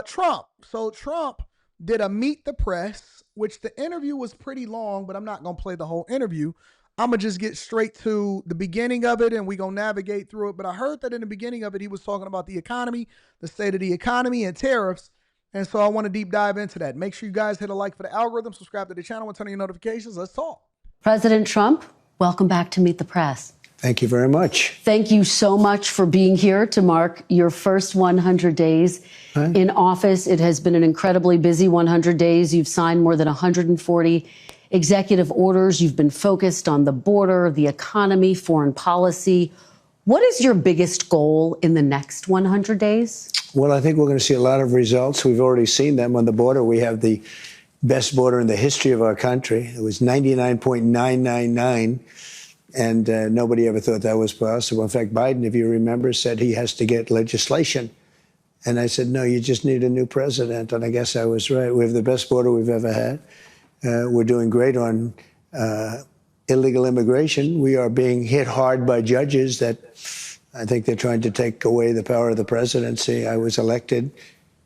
Trump. So Trump did a meet the press, which the interview was pretty long, but I'm not going to play the whole interview. I'm going to just get straight to the beginning of it and we're going to navigate through it. But I heard that in the beginning of it, he was talking about the economy, the state of the economy, and tariffs. And so I want to deep dive into that. Make sure you guys hit a like for the algorithm, subscribe to the channel, and turn on your notifications. Let's talk. President Trump, welcome back to Meet the Press. Thank you very much. Thank you so much for being here to mark your first 100 days in office. It has been an incredibly busy 100 days. You've signed more than 140 executive orders. You've been focused on the border, the economy, foreign policy. What is your biggest goal in the next 100 days? Well, I think we're going to see a lot of results. We've already seen them on the border. We have the best border in the history of our country. It was 99.999. And nobody ever thought that was possible. In fact, Biden, if you remember, said he has to get legislation. And I said, no, you just need a new president. And I guess I was right. We have the best border we've ever had. We're doing great on illegal immigration. We are being hit hard by judges that I think they're trying to take away the power of the presidency. I was elected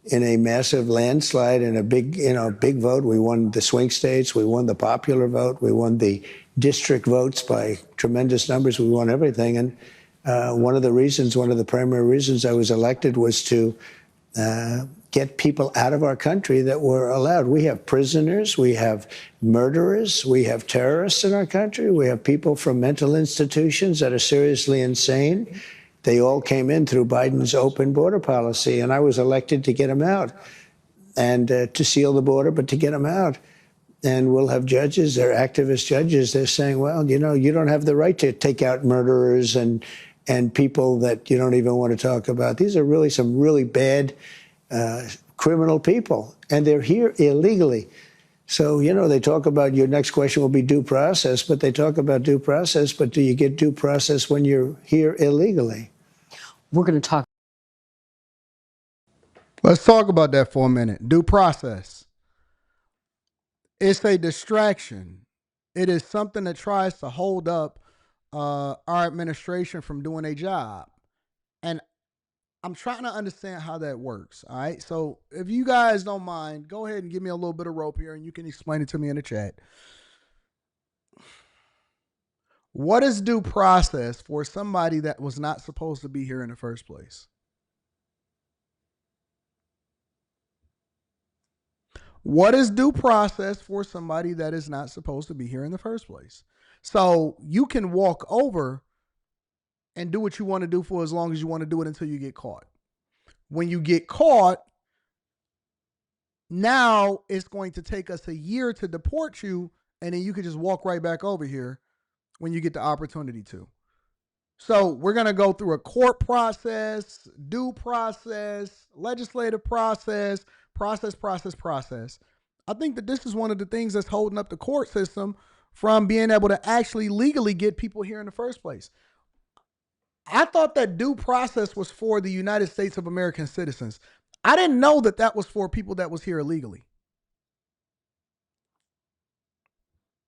in a massive landslide and a big vote. We won the swing states. We won the popular vote. We won the district votes by tremendous numbers. We won everything. And one of the primary reasons I was elected was to get people out of our country that were allowed. We have prisoners, we have murderers, we have terrorists in our country, we have people from mental institutions that are seriously insane. They all came in through Biden's open border policy, and I was elected to get them out and to seal the border, but to get them out. And we'll have judges, they're activist judges, they're saying, well, you know, you don't have the right to take out murderers and people that you don't even want to talk about. These are really some really bad criminal people, and they're here illegally. So, you know, they talk about your next question will be due process, but they talk about due process, but do you get due process when you're here illegally? We're going to talk. Let's talk about that for a minute. Due process. It's a distraction. It is something that tries to hold up our administration from doing a job. And I'm trying to understand how that works. All right. So if you guys don't mind, go ahead and give me a little bit of rope here and you can explain it to me in the chat. What is due process for somebody that was not supposed to be here in the first place? What is due process for somebody that is not supposed to be here in the first place? So you can walk over and do what you want to do for as long as you want to do it until you get caught. When you get caught, now it's going to take us a year to deport you, and then you can just walk right back over here when you get the opportunity to. So we're going to go through a court process, due process, legislative process. I think that this is one of the things that's holding up the court system from being able to actually legally get people here in the first place. I thought that due process was for the United States of American citizens. I didn't know that that was for people that was here illegally.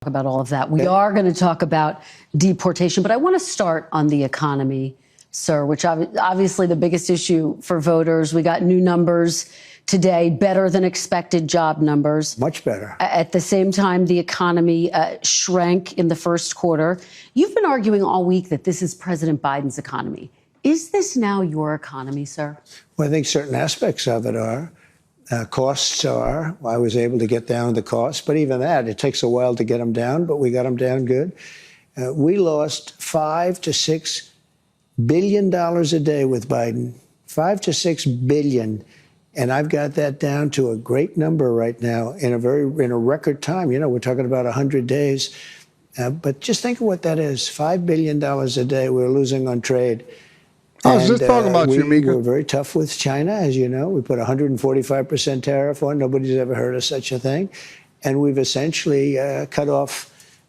About all of that. We are going to talk about deportation, but I want to start on the economy, sir, which obviously the biggest issue for voters. We got new numbers today, better than expected job numbers. Much better. At the same time, the economy shrank in the first quarter. You've been arguing all week that this is President Biden's economy. Is this now your economy, sir? Well, I think certain aspects of it are. Costs are. I was able to get down the costs, but even that, it takes a while to get them down, but we got them down good. We lost $5 to $6 billion a day with Biden. $5 to $6 billion. And I've got that down to a great number right now in a record time. You know, we're talking about 100 days. But just think of what that is. $5 billion a day we're losing on trade. I was just talking about you, Mika. We're very tough with China, as you know. We put 145% tariff on. Nobody's ever heard of such a thing. And we've essentially cut off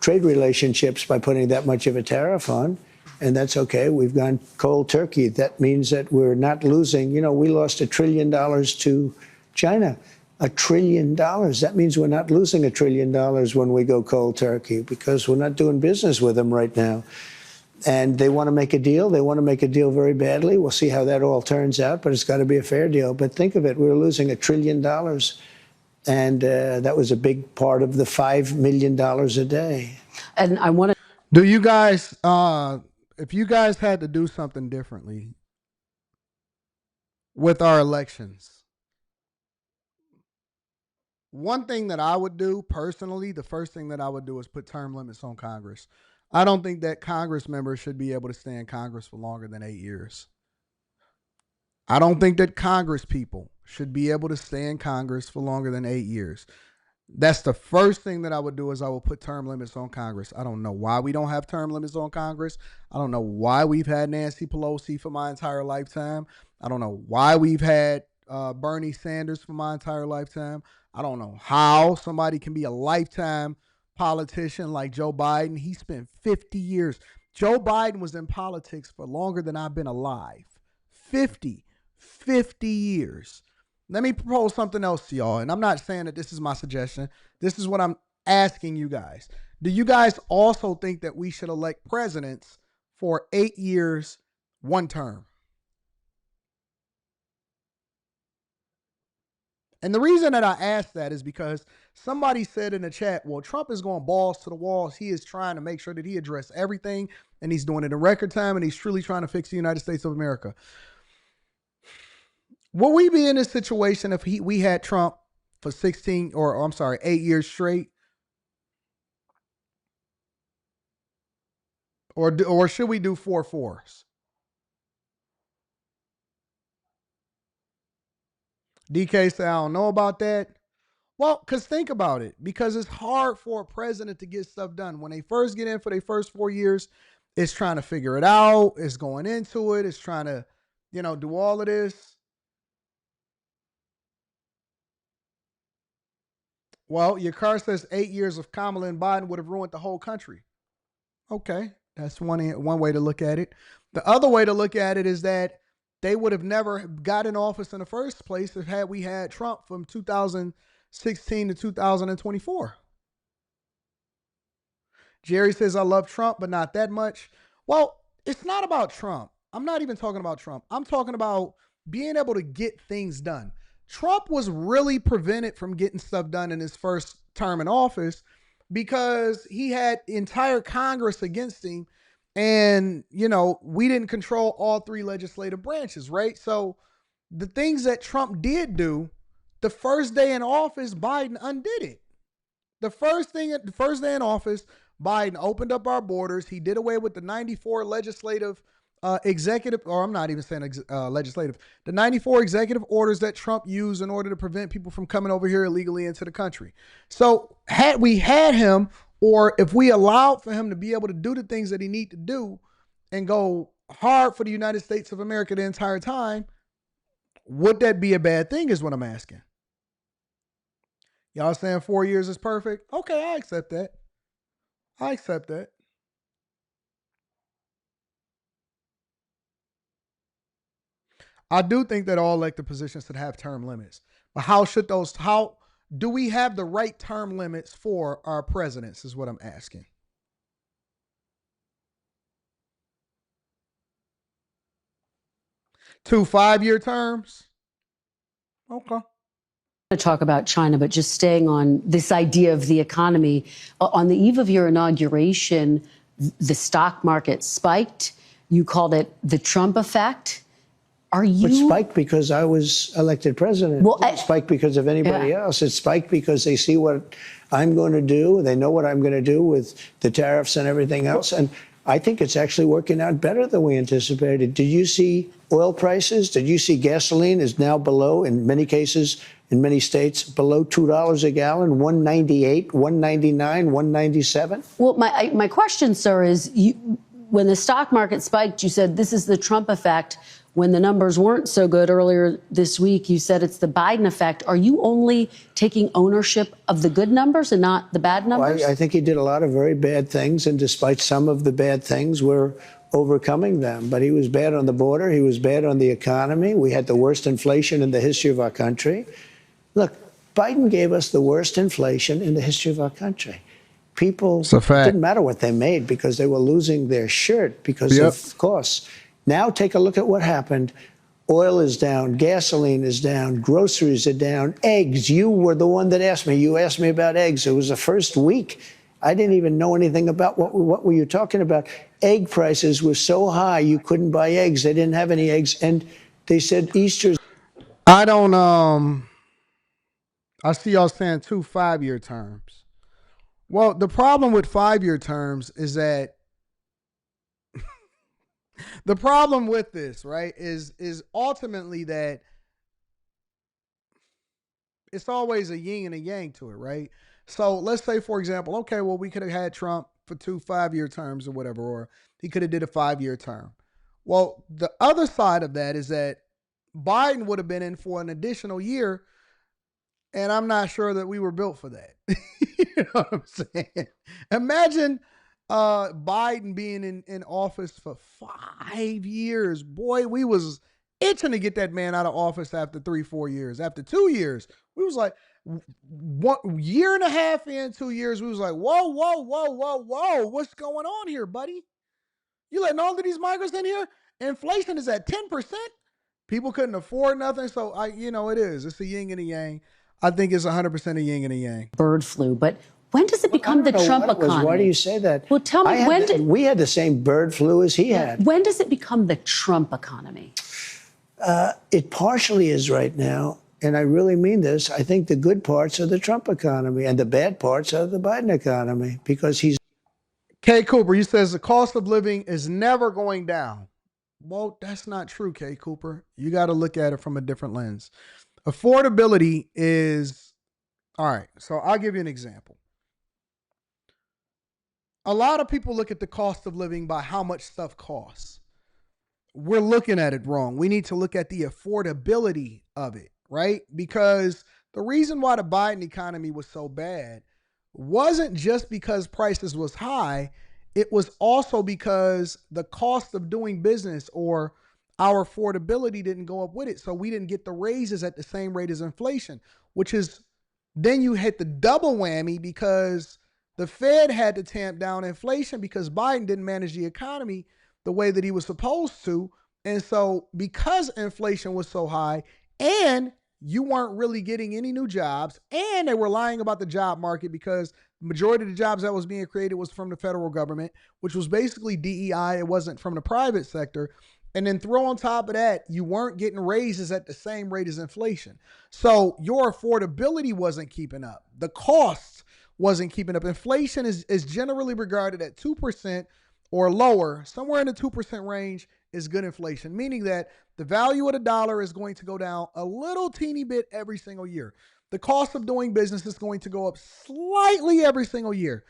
trade relationships by putting that much of a tariff on. And that's okay. We've gone cold turkey. That means that we're not losing. You know, we lost $1 trillion to China. $1 trillion. That means we're not losing $1 trillion when we go cold turkey because we're not doing business with them right now. And they want to make a deal. They want to make a deal very badly. We'll see how that all turns out, but it's got to be a fair deal. But think of it, we were losing $1 trillion, and that was a big part of the $5 million a day. And I want to. Do you guys, if you guys had to do something differently with our elections, one thing that I would do personally, the first thing that I would do is put term limits on Congress. I don't think that Congress members should be able to stay in Congress for longer than 8 years. I don't think that Congress people should be able to stay in Congress for longer than 8 years. That's the first thing that I would do is I will put term limits on Congress. I don't know why we don't have term limits on Congress. I don't know why we've had Nancy Pelosi for my entire lifetime. I don't know why we've had Bernie Sanders for my entire lifetime. I don't know how somebody can be a lifetime politician like Joe Biden. He spent 50 years. Joe Biden was in politics for longer than I've been alive. 50 years. Let me propose something else to y'all. And I'm not saying that this is my suggestion. This is what I'm asking you guys. Do you guys also think that we should elect presidents for 8 years, one term? And the reason that I asked that is because somebody said in the chat, well, Trump is going balls to the walls. He is trying to make sure that he addressed everything, and he's doing it in record time, and he's truly trying to fix the United States of America. Will we be in this situation if we had Trump for 8 years straight? Or should we do 4 fours? DK said, I don't know about that. Well, because think about it. Because it's hard for a president to get stuff done. When they first get in for their first 4 years, it's trying to figure it out. It's going into it. It's trying to, do all of this. Well, your car says 8 years of Kamala and Biden would have ruined the whole country. Okay, that's one way to look at it. The other way to look at it is that they would have never got in office in the first place if we had Trump from 2016 to 2024. Jerry says, I love Trump, but not that much. Well, it's not about Trump. I'm not even talking about Trump. I'm talking about being able to get things done. Trump was really prevented from getting stuff done in his first term in office because he had entire Congress against him. And, we didn't control all 3 legislative branches, right? So the things that Trump did do, the first day in office, Biden undid it. The first day in office, Biden opened up our borders. He did away with the 94 legislative executive, or I'm not even saying legislative, the 94 executive orders that Trump used in order to prevent people from coming over here illegally into the country. So had we had him, or if we allowed for him to be able to do the things that he need to do and go hard for the United States of America the entire time, would that be a bad thing is what I'm asking. Y'all saying 4 years is perfect? Okay, I accept that. I do think that all elected positions should have term limits. But how do we have the right term limits for our presidents is what I'm asking. Two 5-year terms? Okay. To talk about China, but just staying on this idea of the economy. On the eve of your inauguration, the stock market spiked. You called it the Trump effect. It spiked because I was elected president. Well, it spiked because of anybody else. It spiked because they see what I'm going to do. They know what I'm going to do with the tariffs and everything else. And I think it's actually working out better than we anticipated. Did you see oil prices? Did you see gasoline is now below, in many cases, in many states, below $2 a gallon, $1.98, $1.99, $1.97? Well, my question, sir, is when the stock market spiked, you said this is the Trump effect. When the numbers weren't so good earlier this week, you said it's the Biden effect. Are you only taking ownership of the good numbers and not the bad numbers? Well, I think he did a lot of very bad things, and despite some of the bad things, we're overcoming them. But he was bad on the border. He was bad on the economy. We had the worst inflation in the history of our country. Look, Biden gave us the worst inflation in the history of our country. people, It's a it fact. didn't matter what they made because they were losing their shirt because of costs. Now take a look at what happened. Oil is down, gasoline is down, groceries are down, eggs. You were the one that asked me. You asked me about eggs. It was the first week. I didn't even know anything about what were you talking about. Egg prices were so high you couldn't buy eggs. They didn't have any eggs. And they said Easter's. I don't I see y'all saying 2 5-year terms. Well, the problem with 5-year terms is that the problem with this, right, is ultimately that it's always a yin and a yang to it, right? So let's say, for example, okay, well, we could have had Trump for 2 5-year terms or whatever, or he could have did a 5-year term. Well, the other side of that is that Biden would have been in for an additional year, and I'm not sure that we were built for that. You know what I'm saying? Imagine Biden being in office for 5 years. Boy, we was itching to get that man out of office after 3-4 years. After 2 years, we was like 1.5 years in, 2 years, we was like, whoa, what's going on here, buddy? You letting all of these migrants in here? Inflation is at 10%. People couldn't afford nothing. So it is. It's a yin and a yang. I think it's 100% a yin and a yang. Bird flu, but when does it become the Trump economy? Why do you say that? Well, tell me, we had the same bird flu as he had. When does it become the Trump economy? It partially is right now, and I really mean this. I think the good parts are the Trump economy, and the bad parts are the Biden economy, because he's. Kay Cooper, he says the cost of living is never going down. Well, that's not true, Kay Cooper. You got to look at it from a different lens. Affordability is, all right, so I'll give you an example. A lot of people look at the cost of living by how much stuff costs. We're looking at it wrong. We need to look at the affordability of it, right? Because the reason why the Biden economy was so bad wasn't just because prices was high. It was also because the cost of doing business or our affordability didn't go up with it. So we didn't get the raises at the same rate as inflation, which is then you hit the double whammy because the Fed had to tamp down inflation because Biden didn't manage the economy the way that he was supposed to. And so because inflation was so high and you weren't really getting any new jobs and they were lying about the job market because the majority of the jobs that was being created was from the federal government, which was basically DEI. It wasn't from the private sector. And then throw on top of that, you weren't getting raises at the same rate as inflation. So your affordability wasn't keeping up. The costs wasn't keeping up. Inflation is generally regarded at 2% or lower. Somewhere in the 2% range is good inflation, meaning that the value of the dollar is going to go down a little teeny bit every single year. The cost of doing business is going to go up slightly every single year.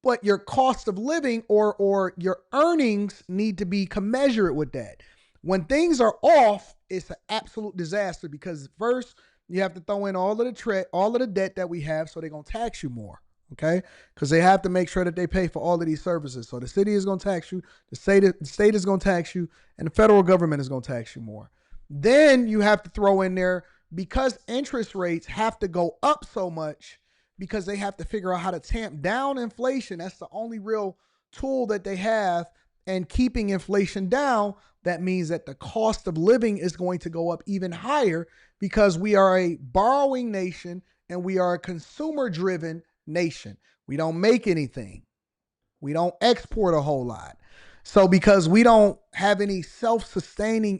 But your cost of living or your earnings need to be commensurate with that. When things are off, it's an absolute disaster because first you have to throw in all of the debt that we have, so they're gonna tax you more, okay? Because they have to make sure that they pay for all of these services. So the city is gonna tax you, the state is gonna tax you, and the federal government is gonna tax you more. Then you have to throw in there because interest rates have to go up so much because they have to figure out how to tamp down inflation. That's the only real tool that they have. And keeping inflation down, that means that the cost of living is going to go up even higher because we are a borrowing nation and we are a consumer-driven nation. We don't make anything. We don't export a whole lot. So because we don't have any self-sustaining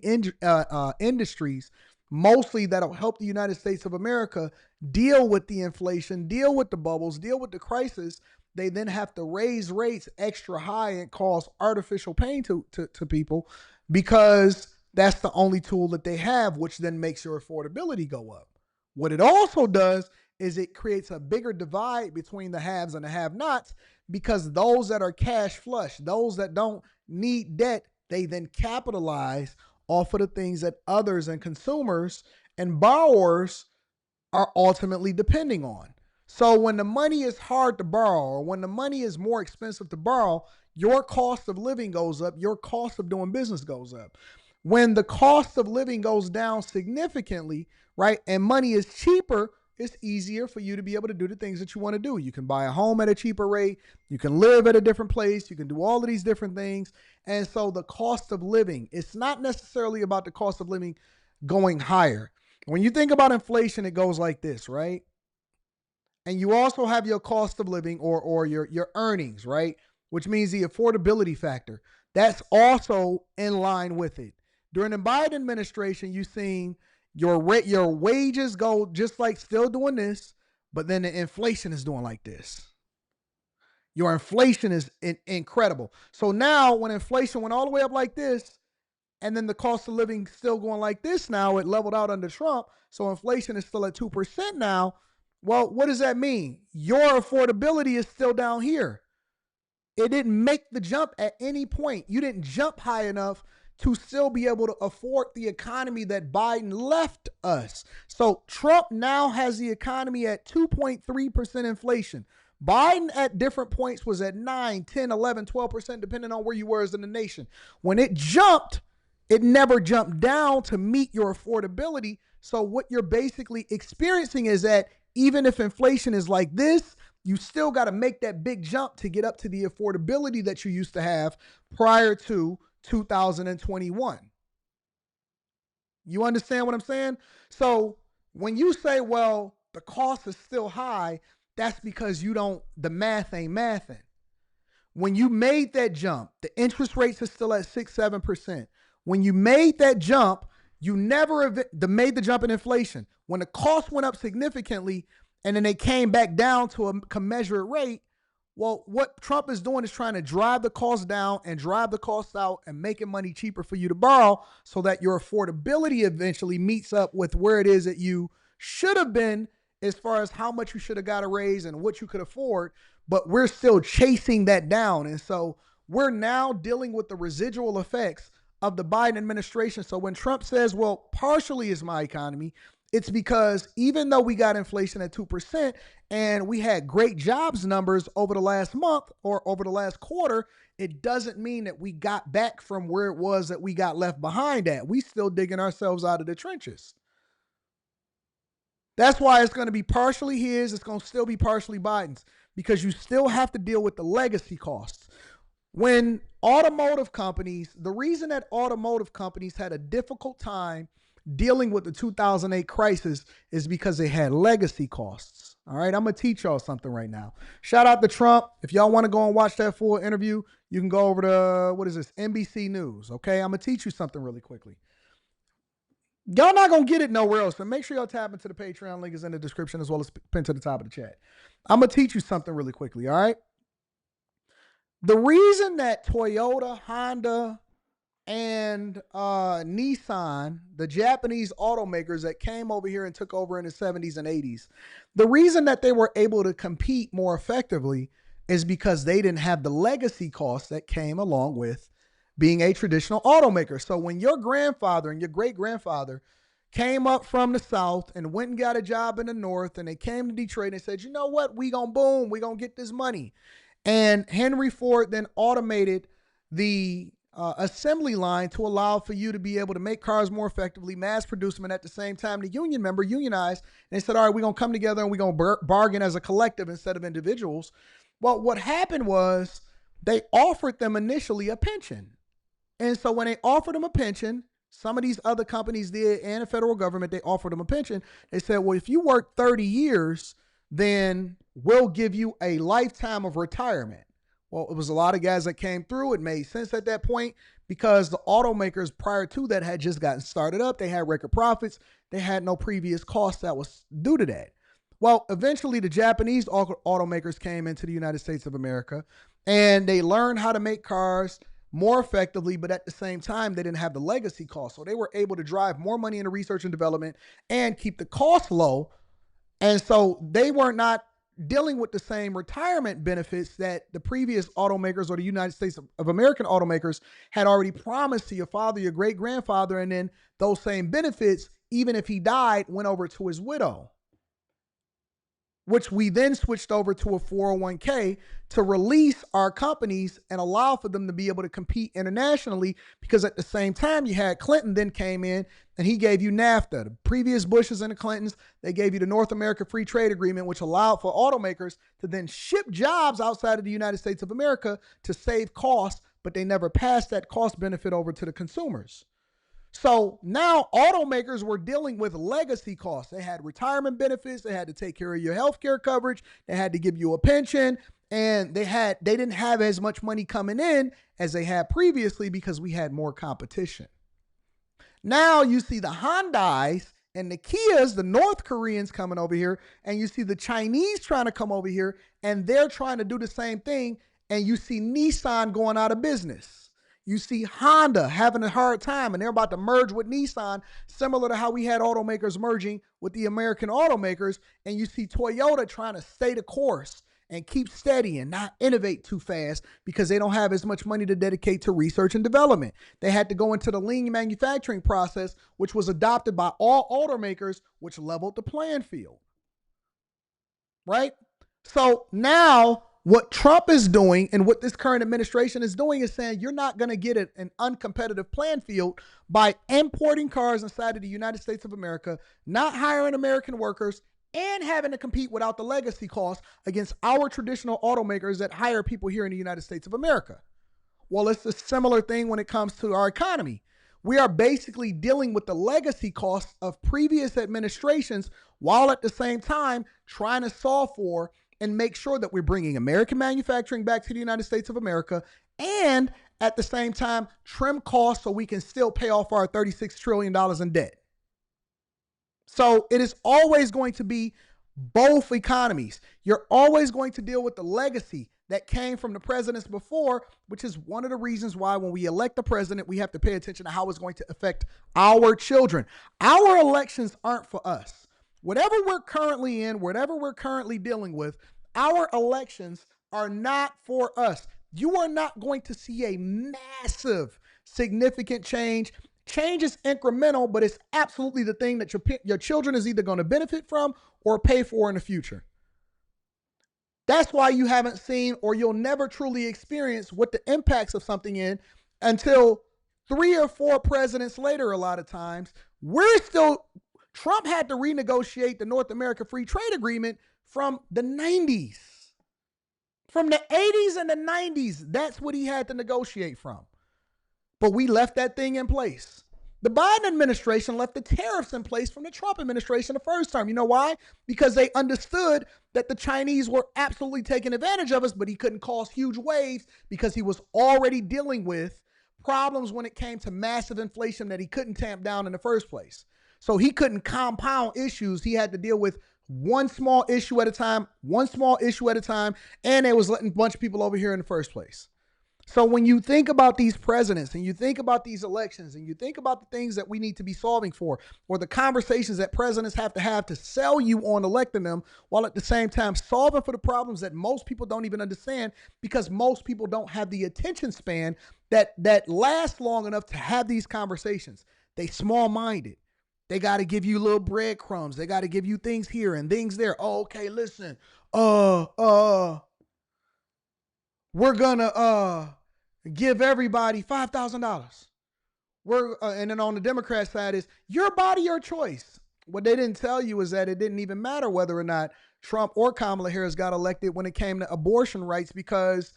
industries, mostly that'll help the United States of America deal with the inflation, deal with the bubbles, deal with the crisis, they then have to raise rates extra high and cause artificial pain to people because that's the only tool that they have, which then makes your affordability go up. What it also does is it creates a bigger divide between the haves and the have-nots because those that are cash flush, those that don't need debt, they then capitalize off of the things that others and consumers and borrowers are ultimately depending on. So when the money is hard to borrow or when the money is more expensive to borrow, your cost of living goes up, your cost of doing business goes up. When the cost of living goes down significantly, right, and money is cheaper, it's easier for you to be able to do the things that you want to do. You can buy a home at a cheaper rate. You can live at a different place. You can do all of these different things. And so the cost of living, it's not necessarily about the cost of living going higher. When you think about inflation, it goes like this, right? And you also have your cost of living or your earnings, right? Which means the affordability factor. That's also in line with it. During the Biden administration, you've seen your wages go just like still doing this, but then the inflation is doing like this. Your inflation is incredible. So now when inflation went all the way up like this, and then the cost of living still going like this now, it leveled out under Trump. So inflation is still at 2% now. Well, what does that mean? Your affordability is still down here. It didn't make the jump at any point. You didn't jump high enough to still be able to afford the economy that Biden left us. So Trump now has the economy at 2.3% inflation. Biden at different points was at 9, 10, 11, 12%, depending on where you were as in the nation. When it jumped, it never jumped down to meet your affordability. So what you're basically experiencing is that even if inflation is like this, you still got to make that big jump to get up to the affordability that you used to have prior to 2021. You understand what I'm saying? So when you say, well, the cost is still high, that's because the math ain't mathing. When you made that jump, the interest rates are still at 6, 7%. When you made that jump, you never made the jump in inflation. When the cost went up significantly and then they came back down to a commensurate rate, well, what Trump is doing is trying to drive the cost down and drive the costs out and making money cheaper for you to borrow so that your affordability eventually meets up with where it is that you should have been as far as how much you should have got a raise and what you could afford. But we're still chasing that down. And so we're now dealing with the residual effects of the Biden administration. So when Trump says, well, partially is my economy, it's because even though we got inflation at 2% and we had great jobs numbers over the last month or over the last quarter, it doesn't mean that we got back from where it was that we got left behind at. We still digging ourselves out of the trenches. That's why it's going to be partially his. It's going to still be partially Biden's because you still have to deal with the legacy costs. When automotive companies, the reason that automotive companies had a difficult time dealing with the 2008 crisis is because they had legacy costs. All right, I'm going to teach y'all something right now. Shout out to Trump. If y'all want to go and watch that full interview, you can go over to, NBC News. Okay, I'm going to teach you something really quickly. Y'all not going to get it nowhere else, but make sure y'all tap into the Patreon. Link is in the description as well as pinned to the top of the chat. I'm going to teach you something really quickly, all right? The reason that Toyota, Honda, and Nissan, the Japanese automakers that came over here and took over in the 70s and 80s, the reason that they were able to compete more effectively is because they didn't have the legacy costs that came along with being a traditional automaker. So when your grandfather and your great-grandfather came up from the South and went and got a job in the North, and they came to Detroit and said, you know what, we gonna boom, we gonna get this money. And Henry Ford then automated the assembly line to allow for you to be able to make cars more effectively, mass produce them, and at the same time, the union member unionized, and they said, all right, we're going to come together and we're going to bargain as a collective instead of individuals. Well, what happened was they offered them initially a pension. And so when they offered them a pension, some of these other companies did, and the federal government, they offered them a pension. They said, well, if you work 30 years, then we'll give you a lifetime of retirement. Well, it was a lot of guys that came through. It made sense at that point because the automakers prior to that had just gotten started up. They had record profits. They had no previous costs that was due to that. Well, eventually the Japanese automakers came into the United States of America and they learned how to make cars more effectively, but at the same time, they didn't have the legacy costs. So they were able to drive more money into research and development and keep the cost low. And so they were not dealing with the same retirement benefits that the previous automakers or the United States of American automakers had already promised to your father, your great-grandfather, and then those same benefits, even if he died, went over to his widow, which we then switched over to a 401k to release our companies and allow for them to be able to compete internationally, because at the same time you had Clinton then came in and he gave you NAFTA. The previous Bushes and the Clintons, they gave you the North America Free Trade Agreement, which allowed for automakers to then ship jobs outside of the United States of America to save costs, but they never passed that cost benefit over to the consumers. So now automakers were dealing with legacy costs. They had retirement benefits. They had to take care of your health care coverage. They had to give you a pension. And they didn't have as much money coming in as they had previously because we had more competition. Now you see the Hyundais and the Kias, the North Koreans coming over here, and you see the Chinese trying to come over here, and they're trying to do the same thing, and you see Nissan going out of business. You see Honda having a hard time, and they're about to merge with Nissan, similar to how we had automakers merging with the American automakers, and you see Toyota trying to stay the course and keep steady and not innovate too fast because they don't have as much money to dedicate to research and development. They had to go into the lean manufacturing process, which was adopted by all automakers, which leveled the playing field. Right? So now what Trump is doing and what this current administration is doing is saying you're not going to get an uncompetitive playing field by importing cars inside of the United States of America, not hiring American workers, and having to compete without the legacy costs against our traditional automakers that hire people here in the United States of America. Well, it's a similar thing when it comes to our economy. We are basically dealing with the legacy costs of previous administrations while at the same time trying to solve for and make sure that we're bringing American manufacturing back to the United States of America and at the same time trim costs so we can still pay off our $36 trillion in debt. So it is always going to be both economies. You're always going to deal with the legacy that came from the presidents before, which is one of the reasons why when we elect the president, we have to pay attention to how it's going to affect our children. Our elections aren't for us. Whatever we're currently in, whatever we're currently dealing with, our elections are not for us. You are not going to see a massive, significant change. Change is incremental, but it's absolutely the thing that your children is either going to benefit from or pay for in the future. That's why you haven't seen or you'll never truly experience what the impacts of something in until 3 or 4 presidents later. A lot of times Trump had to renegotiate the North America Free Trade Agreement from the 90s. From the 80s and the 90s, that's what he had to negotiate from. But we left that thing in place. The Biden administration left the tariffs in place from the Trump administration the first time. You know why? Because they understood that the Chinese were absolutely taking advantage of us, but he couldn't cause huge waves because he was already dealing with problems when it came to massive inflation that he couldn't tamp down in the first place. So he couldn't compound issues. He had to deal with one small issue at a time, and they was letting a bunch of people over here in the first place. So when you think about these presidents and you think about these elections and you think about the things that we need to be solving for or the conversations that presidents have to sell you on electing them while at the same time solving for the problems that most people don't even understand because most people don't have the attention span that lasts long enough to have these conversations. They small-minded. They got to give you little breadcrumbs. They got to give you things here and things there. Oh, okay, listen. We're gonna give everybody $5,000. And then on the Democrat side is your body, your choice. What they didn't tell you is that it didn't even matter whether or not Trump or Kamala Harris got elected when it came to abortion rights because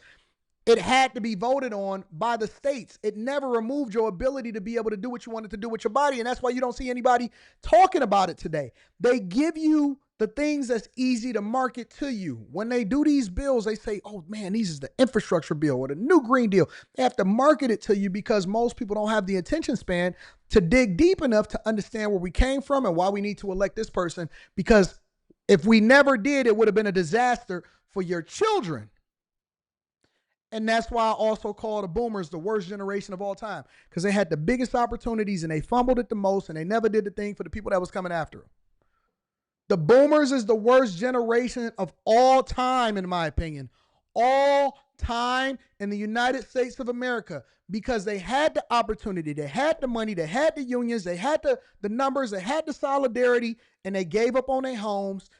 it had to be voted on by the states. It never removed your ability to be able to do what you wanted to do with your body, and that's why you don't see anybody talking about it today. They give you the things that's easy to market to you. When they do these bills, they say, oh man, these is the infrastructure bill or the new Green Deal. They have to market it to you because most people don't have the attention span to dig deep enough to understand where we came from and why we need to elect this person. Because if we never did, it would have been a disaster for your children. And that's why I also call the boomers the worst generation of all time, because they had the biggest opportunities and they fumbled it the most and they never did the thing for the people that was coming after them. The boomers is the worst generation of all time, in my opinion. All time in the United States of America, because they had the opportunity, they had the money, they had the unions, they had the numbers, they had the solidarity, and they gave up on their homes.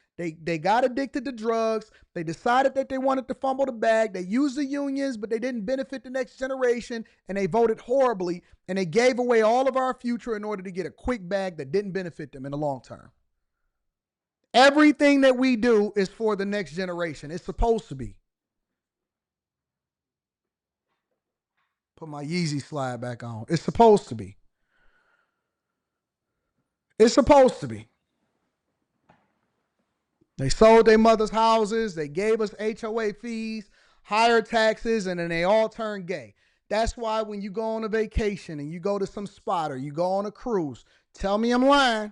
They got addicted to drugs. They decided that they wanted to fumble the bag. They used the unions, but they didn't benefit the next generation, and they voted horribly, and they gave away all of our future in order to get a quick bag that didn't benefit them in the long term. Everything that we do is for the next generation. It's supposed to be. Put my Yeezy slide back on. It's supposed to be. It's supposed to be. They sold their mother's houses. They gave us HOA fees, higher taxes, and then they all turned gay. That's why when you go on a vacation and you go to some spot or you go on a cruise, tell me I'm lying.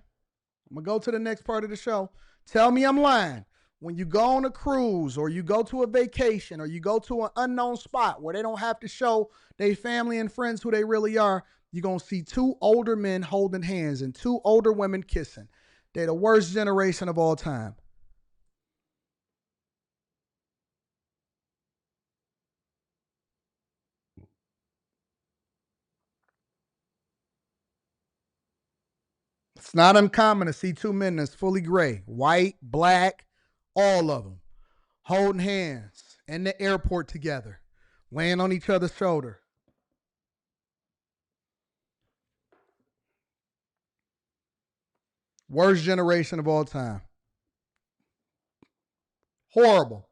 I'm going to go to the next part of the show. Tell me I'm lying. When you go on a cruise or you go to a vacation or you go to an unknown spot where they don't have to show their family and friends who they really are, you're going to see two older men holding hands and two older women kissing. They're the worst generation of all time. It's not uncommon to see two men that's fully gray, white, black, all of them, holding hands in the airport together, laying on each other's shoulder. Worst generation of all time. Horrible.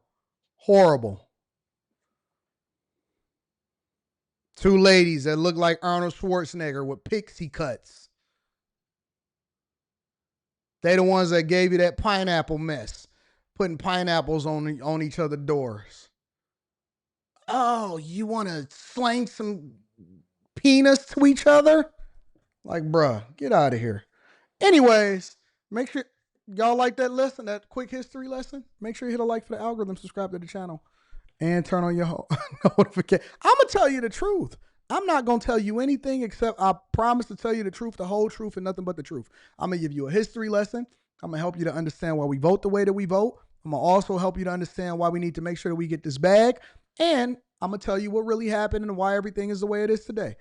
Horrible. Two ladies that look like Arnold Schwarzenegger with pixie cuts. They the ones that gave you that pineapple mess, putting pineapples on each other's doors. Oh, you want to slang some penis to each other? Like, bruh, get out of here. Anyways, make sure y'all like that lesson, that quick history lesson. Make sure you hit a like for the algorithm, subscribe to the channel, and turn on your notification. I'm going to tell you the truth. I'm not going to tell you anything except I promise to tell you the truth, the whole truth, and nothing but the truth. I'm going to give you a history lesson. I'm going to help you to understand why we vote the way that we vote. I'm going to also help you to understand why we need to make sure that we get this bag. And I'm going to tell you what really happened and why everything is the way it is today.